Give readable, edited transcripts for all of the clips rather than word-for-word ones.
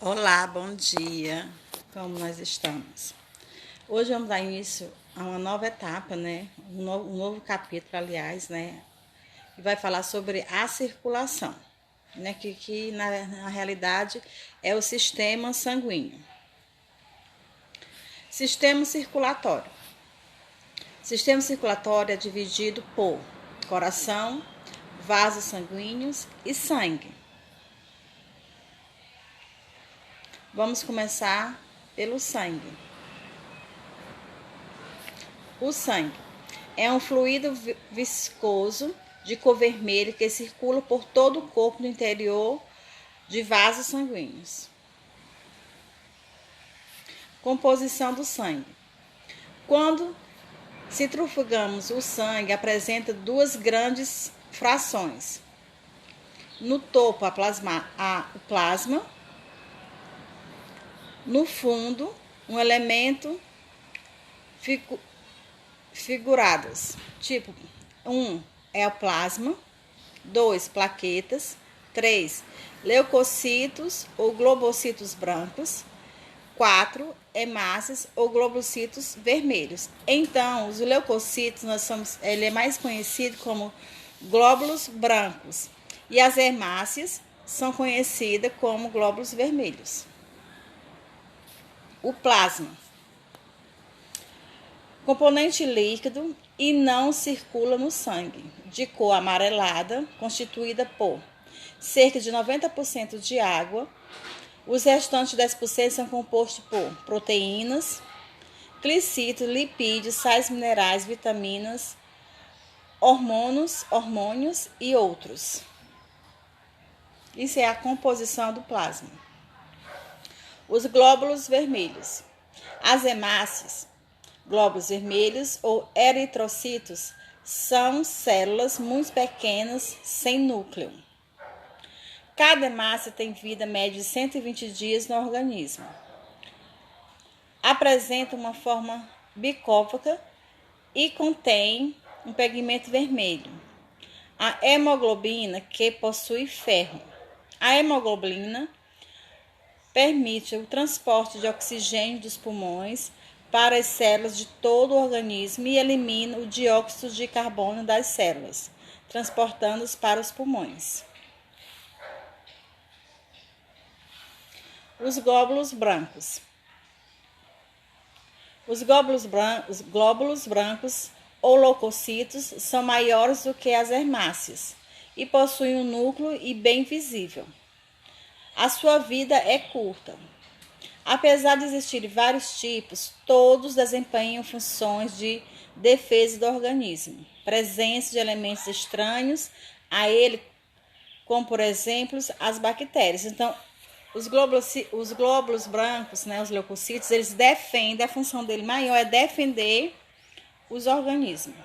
Olá, bom dia. Como nós estamos? Hoje vamos dar início a uma nova etapa, né? Um novo capítulo, aliás, né? Que vai falar sobre a circulação, né? Que na realidade é o sistema sanguíneo. Sistema circulatório. Sistema circulatório é dividido por coração, vasos sanguíneos e sangue. Vamos começar pelo sangue. O sangue é um fluido viscoso de cor vermelha que circula por todo o corpo no interior de vasos sanguíneos. Composição do sangue. Quando centrifugamos o sangue, apresenta duas grandes frações. No topo, o plasma. No fundo, um elemento figurados, tipo 1 é o plasma, 2 plaquetas, 3 leucocitos ou globocitos brancos, 4 hemácias ou globocitos vermelhos. Então, os leucocitos ele é mais conhecido como glóbulos brancos e as hemácias são conhecidas como glóbulos vermelhos. O plasma, componente líquido e não circula no sangue, de cor amarelada, constituída por cerca de 90% de água. Os restantes 10% são compostos por proteínas, glicídios, lipídios, sais minerais, vitaminas, hormônios e outros. Isso é a composição do plasma. Os glóbulos vermelhos. As hemácias, glóbulos vermelhos ou eritrocitos, são células muito pequenas sem núcleo. Cada hemácia tem vida média de 120 dias no organismo. Apresenta uma forma bicófaga e contém um pigmento vermelho. A hemoglobina, que possui ferro. A hemoglobina permite o transporte de oxigênio dos pulmões para as células de todo o organismo e elimina o dióxido de carbono das células, transportando-os para os pulmões. Os glóbulos brancos. Os glóbulos brancos ou leucocitos são maiores do que as hemácias e possuem um núcleo e bem visível. A sua vida é curta. Apesar de existirem vários tipos, todos desempenham funções de defesa do organismo. Presença de elementos estranhos a ele, como por exemplo as bactérias. Então, os glóbulos brancos, né, os leucocitos, eles defendem, a função dele maior é defender os organismos.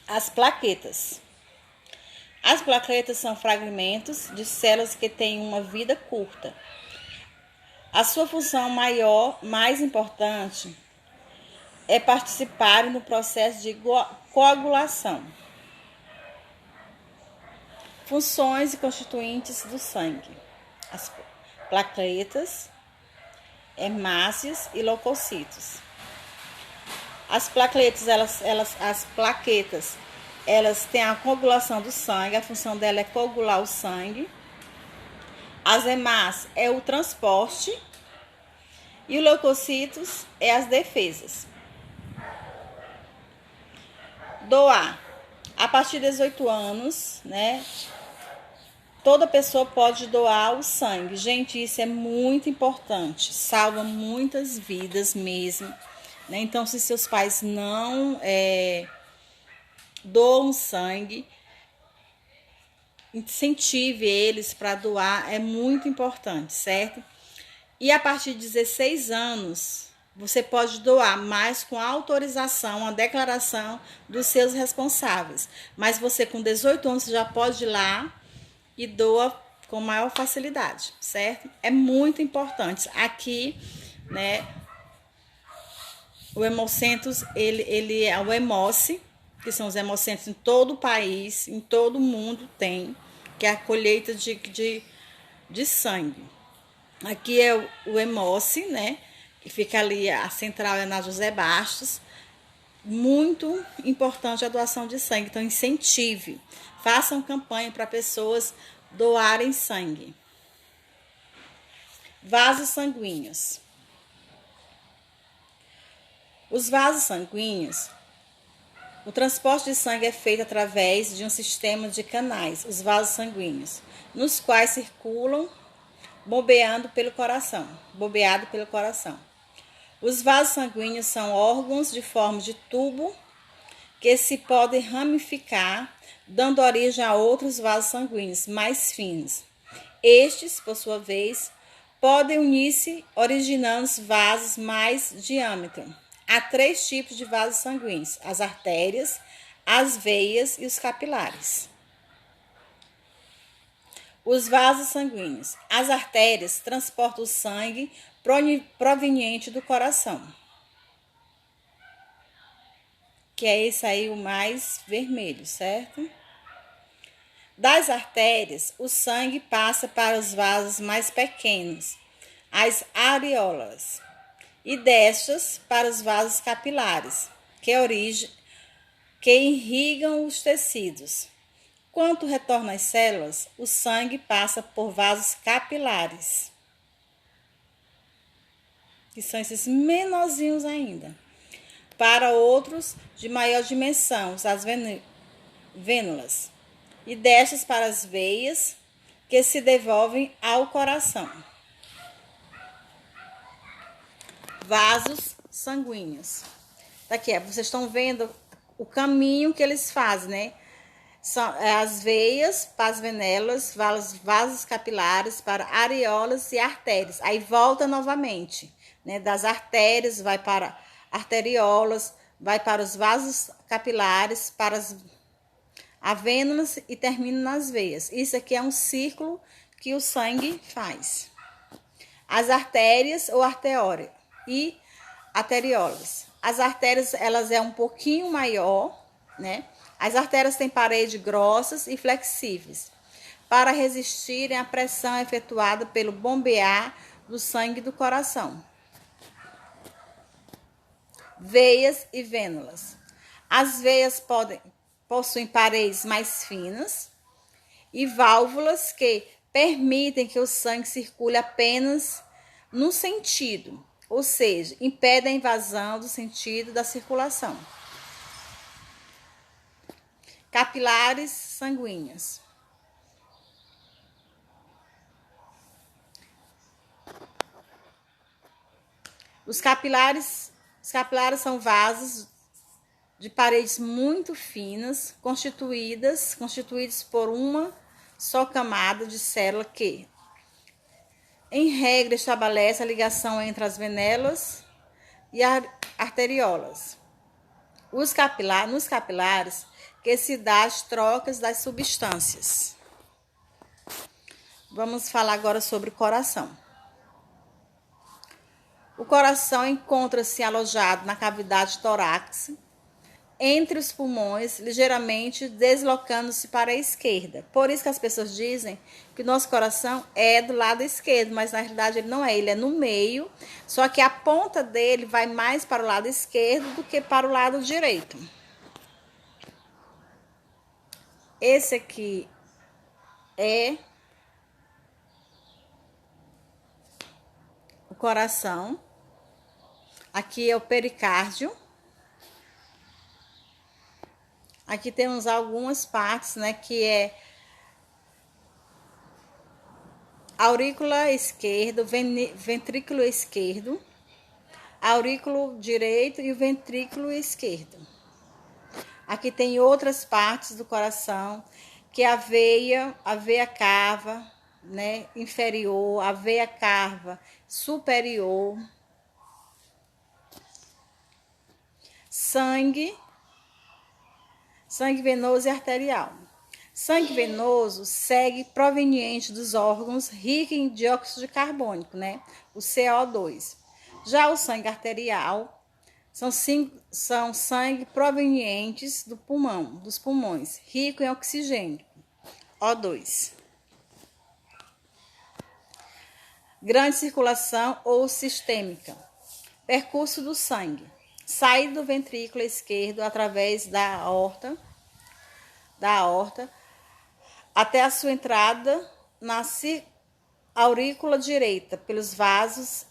As plaquetas. As plaquetas são fragmentos de células que têm uma vida curta. A sua função mais importante, é participar no processo de coagulação. Funções e constituintes do sangue. As plaquetas, hemácias e leucocitos. As plaquetas, elas têm a coagulação do sangue, a função dela é coagular o sangue. As hemácias é o transporte e o leucocitos é as defesas. Doar. A partir de 18 anos, né? Toda pessoa pode doar o sangue. Gente, isso é muito importante. Salva muitas vidas mesmo, né? Então, se seus pais não doam sangue, incentive eles para doar, é muito importante, certo? E a partir de 16 anos, você pode doar, mas com autorização, a declaração dos seus responsáveis. Mas você com 18 anos, você já pode ir lá e doa com maior facilidade, certo? É muito importante. Aqui, né, o Hemocentros, ele é o Hemoce, que são os hemocentros em todo o país, em todo o mundo tem, que é a colheita de sangue. Aqui é o Hemoce, né? Que fica ali, a central é na José Bastos. Muito importante a doação de sangue, então incentive, façam campanha para pessoas doarem sangue. Vasos sanguíneos. Os vasos sanguíneos, o transporte de sangue é feito através de um sistema de canais, os vasos sanguíneos, nos quais circulam bombeado pelo coração. Os vasos sanguíneos são órgãos de forma de tubo que se podem ramificar, dando origem a outros vasos sanguíneos mais finos. Estes, por sua vez, podem unir-se, originando vasos mais diâmetro. Há 3 tipos de vasos sanguíneos: as artérias, as veias e os capilares. Os vasos sanguíneos. As artérias transportam o sangue proveniente do coração, que é esse aí o mais vermelho, certo? Das artérias, o sangue passa para os vasos mais pequenos, as areolas, e destas para os vasos capilares, que irrigam os tecidos. Quando retorna às células, o sangue passa por vasos capilares, que são esses menorzinhos ainda, para outros de maior dimensão, as vênulas, e destas para as veias, que se devolvem ao coração. Vasos sanguíneos. Aqui, vocês estão vendo o caminho que eles fazem, né? São as veias para as venelas, vasos capilares para areolas e artérias. Aí volta novamente, né? Das artérias vai para arteriolas, vai para os vasos capilares, para as vênulas e termina nas veias. Isso aqui é um círculo que o sangue faz. As artérias ou arteriólas e arteriolas. As artérias, elas é um pouquinho maior, né? As artérias têm paredes grossas e flexíveis para resistirem à pressão efetuada pelo bombear do sangue do coração. Veias e vênulas. As veias possuem paredes mais finas e válvulas que permitem que o sangue circule apenas num sentido, ou seja, impedem a invasão do sentido da circulação. Capilares sanguíneos. Os capilares são vasos de paredes muito finas, constituídos por uma só camada de célula que, em regra, estabelece a ligação entre as venelas e arteriolas. Nos capilares, que se dá as trocas das substâncias. Vamos falar agora sobre o coração. O coração encontra-se alojado na cavidade torácica, entre os pulmões, ligeiramente deslocando-se para a esquerda. Por isso que as pessoas dizem que o nosso coração é do lado esquerdo, mas na realidade ele não é, ele é no meio, só que a ponta dele vai mais para o lado esquerdo do que para o lado direito. Esse aqui é o coração. Aqui é o pericárdio. Aqui temos algumas partes, né, que é aurícula esquerdo, ventrículo esquerdo, aurículo direito e o ventrículo esquerdo. Aqui tem outras partes do coração, que é a veia cava, né, inferior, a veia cava superior. Sangue venoso e arterial. Sangue venoso segue proveniente dos órgãos rico em dióxido de carbono, né? O CO2. Já o sangue arterial são sangue provenientes dos pulmões, rico em oxigênio, O2. grande circulação ou sistêmica, percurso do sangue, saída do ventrículo esquerdo através da aorta até a sua entrada na aurícula direita, pelos vasos,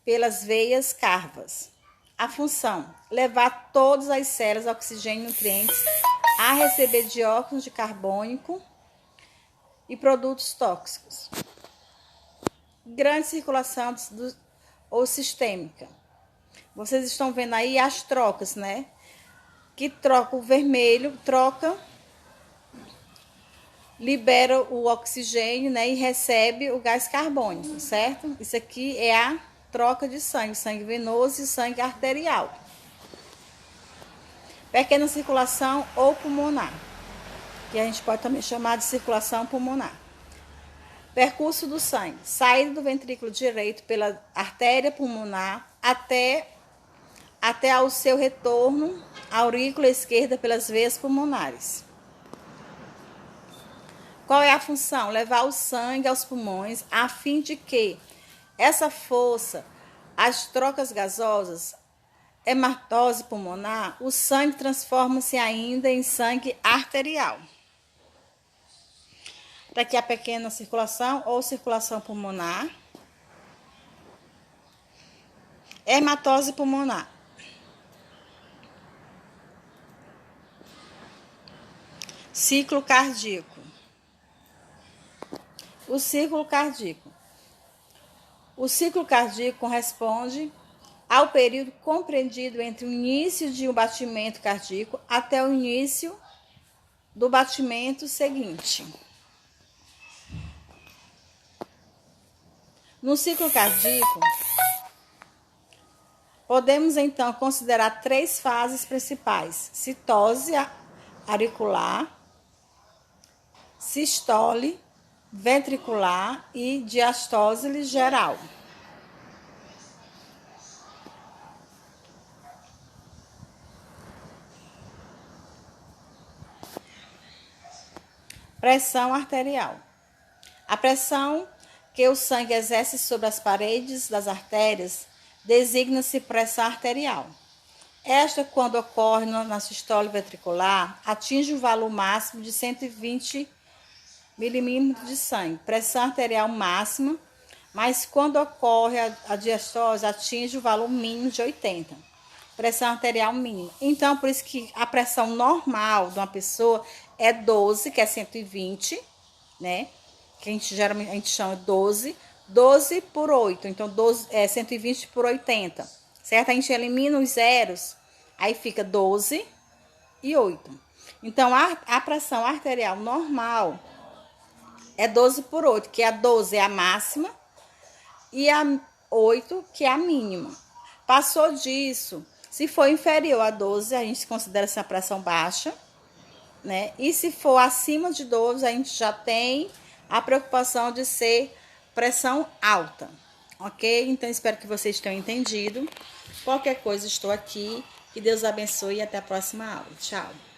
pelas veias cavas. A função: levar todas as células oxigênio e nutrientes a receber dióxido de carbônico e produtos tóxicos. Grande circulação ou sistêmica. Vocês estão vendo aí as trocas, né? Que troca o vermelho, libera o oxigênio, né? E recebe o gás carbônico, certo? Isso aqui é a troca de sangue venoso e sangue arterial. Pequena circulação ou pulmonar, que a gente pode também chamar de circulação pulmonar. Percurso do sangue, saída do ventrículo direito pela artéria pulmonar até ao seu retorno à aurícula esquerda pelas veias pulmonares. Qual é a função? Levar o sangue aos pulmões a fim de que essa força, as trocas gasosas, hematose pulmonar, o sangue transforma-se ainda em sangue arterial. Daqui a pequena circulação ou circulação pulmonar. Hematose pulmonar. Ciclo cardíaco. O ciclo cardíaco. O ciclo cardíaco corresponde ao período compreendido entre o início de um batimento cardíaco até o início do batimento seguinte. No ciclo cardíaco, podemos então considerar 3 fases principais: citose auricular, sistole ventricular e diastole geral. Pressão arterial. A pressão que o sangue exerce sobre as paredes das artérias designa-se pressão arterial. Esta, quando ocorre na sistole ventricular, atinge o valor máximo de 120 milímetros de sangue, pressão arterial máxima, mas quando ocorre a diastose, atinge o valor mínimo de 80, pressão arterial mínima. Então, por isso que a pressão normal de uma pessoa é 12, que é 120, né? Que a gente chama 12 por 8, então 120 por 80, certo? A gente elimina os zeros, aí fica 12 e 8. Então, a pressão arterial normal é 12 por 8, que a 12 é a máxima e a 8, que é a mínima. Passou disso, se for inferior a 12, a gente considera essa pressão baixa, né? E se for acima de 12, a gente já tem a preocupação de ser pressão alta, ok? Então, espero que vocês tenham entendido. Qualquer coisa, estou aqui. Que Deus abençoe e até a próxima aula. Tchau!